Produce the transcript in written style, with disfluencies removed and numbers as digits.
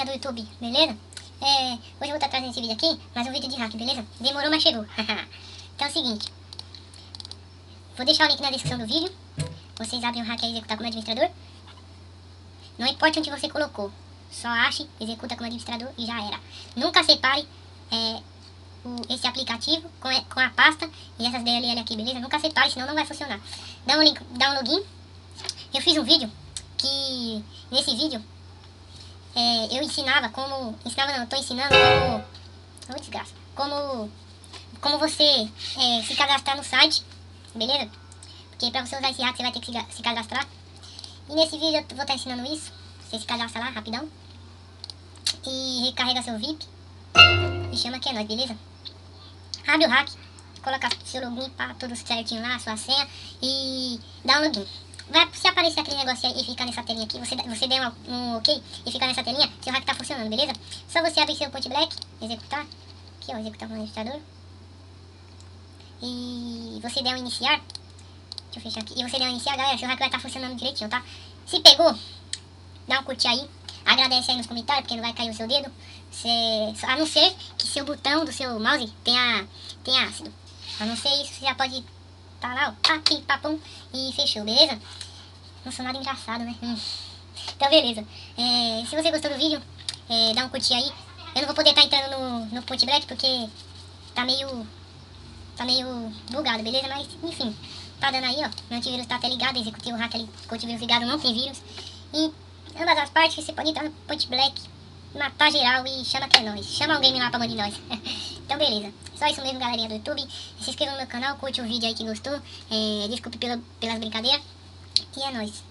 galerinha do YouTube, beleza? Hoje eu vou estar trazendo esse vídeo aqui, mais um vídeo de hack, beleza? Demorou, mas chegou. Então é o seguinte, vou deixar o link na descrição do vídeo. Vocês abrem o hack e executar como administrador. Não importa onde você colocou, só ache, executa como administrador e já era. Nunca separe esse aplicativo com a pasta e essas DLL aqui, beleza? Nunca separe, senão não vai funcionar. Dá um login. Eu fiz um vídeo que, nesse vídeo, eu ensinava como... Ensinava não, eu tô ensinando como... Oh, desgraça. Como você se cadastrar no site, beleza? Porque pra você usar esse hack você vai ter que se cadastrar. E nesse vídeo eu vou estar ensinando isso. Você se cadastra lá, rapidão. E recarrega seu VIP. E chama que é nóis, beleza? Abre o hack. Coloca seu login, pá, tudo certinho lá, sua senha. E dá um login. Se aparecer aquele negócio aí e ficar nessa telinha aqui, você der um ok e ficar nessa telinha, seu hack tá funcionando, beleza? Só você abrir seu Point Black, executar. Aqui ó, executar com o administrador. E você der um iniciar. Deixa eu fechar aqui. E você der um iniciar, galera, seu hack vai estar funcionando direitinho, tá? Se pegou, dá um curtir aí. Agradece aí nos comentários, porque não vai cair o seu dedo. A não ser que seu botão do seu mouse tenha ácido. A não ser isso, você já pode tá lá, ó, papim, papum, e fechou, beleza? Não sou nada engraçado, né? Então, beleza. Se você gostou do vídeo, dá um curtir aí. Eu não vou poder estar entrando no Point Black porque tá meio bugado, beleza? Mas, enfim, tá dando aí, ó. Meu antivírus tá até ligado, executei o hack ali com o antivírus ligado, não tem vírus. E ambas as partes, você pode entrar no Point Black, matar geral e chama que é nóis. Chama alguém lá pra banir nós. Então, beleza. Só isso mesmo, galerinha do YouTube. Se inscreva no meu canal, curte o vídeo aí que gostou. Desculpe pelas brincadeiras. E é nóis.